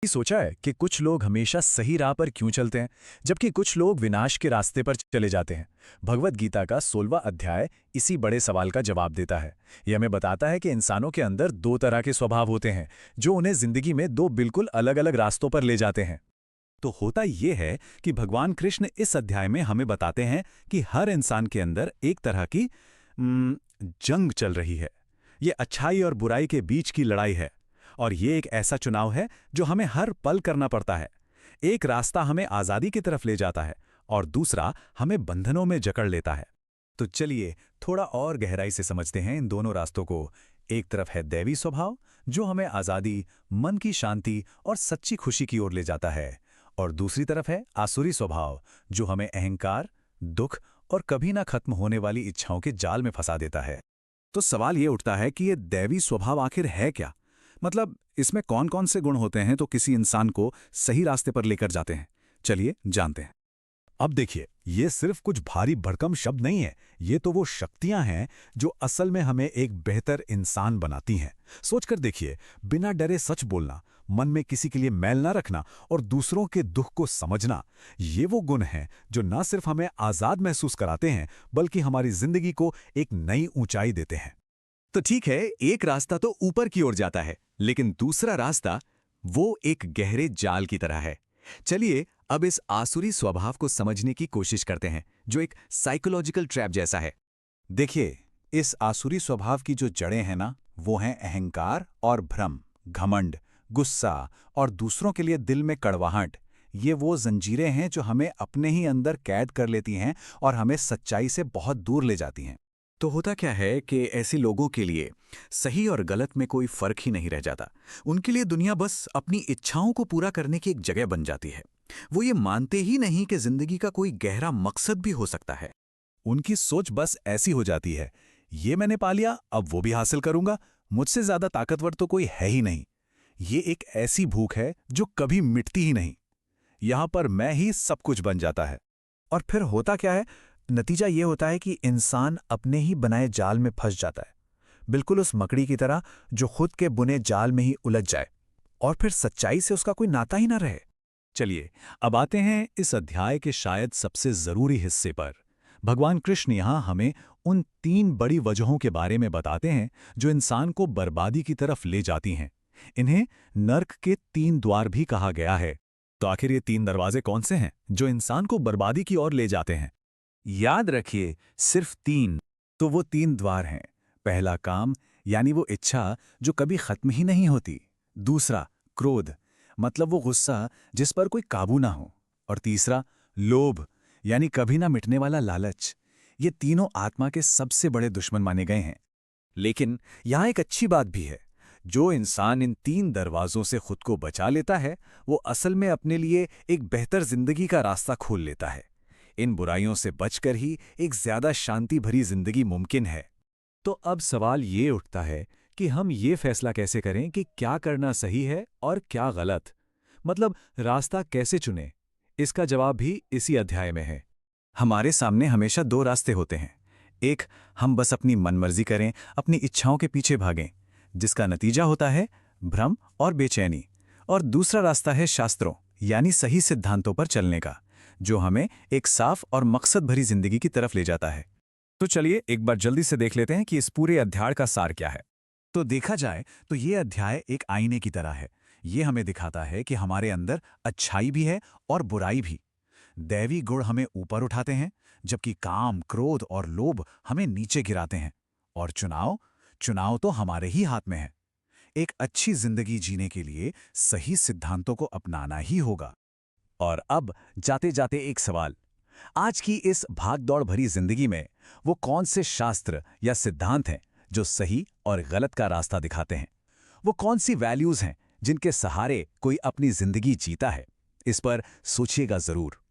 सोचा है कि कुछ लोग हमेशा सही राह पर क्यों चलते हैं, जबकि कुछ लोग विनाश के रास्ते पर चले जाते हैं। भगवत गीता का 16वां अध्याय इसी बड़े सवाल का जवाब देता है। यह हमें बताता है कि इंसानों के अंदर दो तरह के स्वभाव होते हैं, जो उन्हें जिंदगी में दो बिल्कुल अलग अलग रास्तों पर ले जाते हैं। तो होता ये है कि भगवान कृष्ण इस अध्याय में हमें बताते हैं कि हर इंसान के अंदर एक तरह की जंग चल रही है। ये अच्छाई और बुराई के बीच की लड़ाई है, और ये एक ऐसा चुनाव है जो हमें हर पल करना पड़ता है। एक रास्ता हमें आज़ादी की तरफ ले जाता है और दूसरा हमें बंधनों में जकड़ लेता है। तो चलिए थोड़ा और गहराई से समझते हैं इन दोनों रास्तों को। एक तरफ है दैवी स्वभाव, जो हमें आज़ादी, मन की शांति और सच्ची खुशी की ओर ले जाता है, और दूसरी तरफ है आसुरी स्वभाव, जो हमें अहंकार, दुख और कभी ना खत्म होने वाली इच्छाओं के जाल में फंसा देता है। तो सवाल ये उठता है कि ये दैवी स्वभाव आखिर है क्या? मतलब इसमें कौन कौन से गुण होते हैं तो किसी इंसान को सही रास्ते पर लेकर जाते हैं? चलिए जानते हैं। अब देखिए, ये सिर्फ कुछ भारी भरकम शब्द नहीं है। ये तो वो शक्तियां हैं जो असल में हमें एक बेहतर इंसान बनाती हैं। सोचकर देखिए, बिना डरे सच बोलना, मन में किसी के लिए मैल ना रखना और दूसरों के दुख को समझना, ये वो गुण हैं जो न सिर्फ हमें आज़ाद महसूस कराते हैं, बल्कि हमारी जिंदगी को एक नई ऊंचाई देते हैं। तो ठीक है, एक रास्ता तो ऊपर की ओर जाता है, लेकिन दूसरा रास्ता वो एक गहरे जाल की तरह है। चलिए अब इस आसुरी स्वभाव को समझने की कोशिश करते हैं, जो एक साइकोलॉजिकल ट्रैप जैसा है। देखिए, इस आसुरी स्वभाव की जो जड़ें हैं ना, वो हैं अहंकार और भ्रम, घमंड, गुस्सा और दूसरों के लिए दिल में कड़वाहट। ये वो जंजीरें हैं जो हमें अपने ही अंदर कैद कर लेती हैं और हमें सच्चाई से बहुत दूर ले जाती हैं। तो होता क्या है कि ऐसे लोगों के लिए सही और गलत में कोई फर्क ही नहीं रह जाता। उनके लिए दुनिया बस अपनी इच्छाओं को पूरा करने की एक जगह बन जाती है। वो ये मानते ही नहीं कि जिंदगी का कोई गहरा मकसद भी हो सकता है। उनकी सोच बस ऐसी हो जाती है, ये मैंने पा लिया, अब वो भी हासिल करूंगा, मुझसे ज्यादा ताकतवर तो कोई है ही नहीं। ये एक ऐसी भूख है जो कभी मिटती ही नहीं। यहां पर मैं ही सब कुछ बन जाता है। और फिर होता क्या है? नतीजा ये होता है कि इंसान अपने ही बनाए जाल में फंस जाता है, बिल्कुल उस मकड़ी की तरह जो खुद के बुने जाल में ही उलझ जाए, और फिर सच्चाई से उसका कोई नाता ही ना रहे। चलिए अब आते हैं इस अध्याय के शायद सबसे जरूरी हिस्से पर। भगवान कृष्ण यहां हमें उन 3 बड़ी वजहों के बारे में बताते हैं जो इंसान को बर्बादी की तरफ ले जाती हैं। इन्हें नर्क के 3 द्वार भी कहा गया है। तो आखिर ये 3 दरवाजे कौन से हैं जो इंसान को बर्बादी की ओर ले जाते हैं? याद रखिए, सिर्फ 3। तो वो 3 द्वार हैं। पहला काम, यानी वो इच्छा जो कभी खत्म ही नहीं होती। दूसरा क्रोध, मतलब वो गुस्सा जिस पर कोई काबू ना हो। और तीसरा लोभ, यानी कभी ना मिटने वाला लालच। ये तीनों आत्मा के सबसे बड़े दुश्मन माने गए हैं। लेकिन यहां एक अच्छी बात भी है। जो इंसान इन 3 दरवाजों से खुद को बचा लेता है, वो असल में अपने लिए एक बेहतर जिंदगी का रास्ता खोल लेता है। इन बुराइयों से बचकर ही एक ज्यादा शांति भरी जिंदगी मुमकिन है। तो अब सवाल ये उठता है कि हम ये फैसला कैसे करें कि क्या करना सही है और क्या गलत। मतलब रास्ता कैसे चुनें? इसका जवाब भी इसी अध्याय में है। हमारे सामने हमेशा 2 रास्ते होते हैं। एक, हम बस अपनी मनमर्जी करें, अपनी इच्छाओं के पीछे भागें, जिसका नतीजा होता है भ्रम और बेचैनी। और दूसरा रास्ता है शास्त्रों, यानी सही सिद्धांतों पर चलने का, जो हमें एक साफ और मकसद भरी जिंदगी की तरफ ले जाता है। तो चलिए एक बार जल्दी से देख लेते हैं कि इस पूरे अध्याय का सार क्या है। तो देखा जाए तो ये अध्याय एक आईने की तरह है। ये हमें दिखाता है कि हमारे अंदर अच्छाई भी है और बुराई भी। दैवी गुण हमें ऊपर उठाते हैं, जबकि काम, क्रोध और लोभ हमें नीचे गिराते हैं। और चुनाव चुनाव तो हमारे ही हाथ में है। एक अच्छी जिंदगी जीने के लिए सही सिद्धांतों को अपनाना ही होगा। और अब जाते जाते एक सवाल, आज की इस भागदौड़ भरी जिंदगी में वो कौन से शास्त्र या सिद्धांत हैं जो सही और गलत का रास्ता दिखाते हैं? वो कौन सी वैल्यूज हैं जिनके सहारे कोई अपनी जिंदगी जीता है? इस पर सोचिएगा जरूर।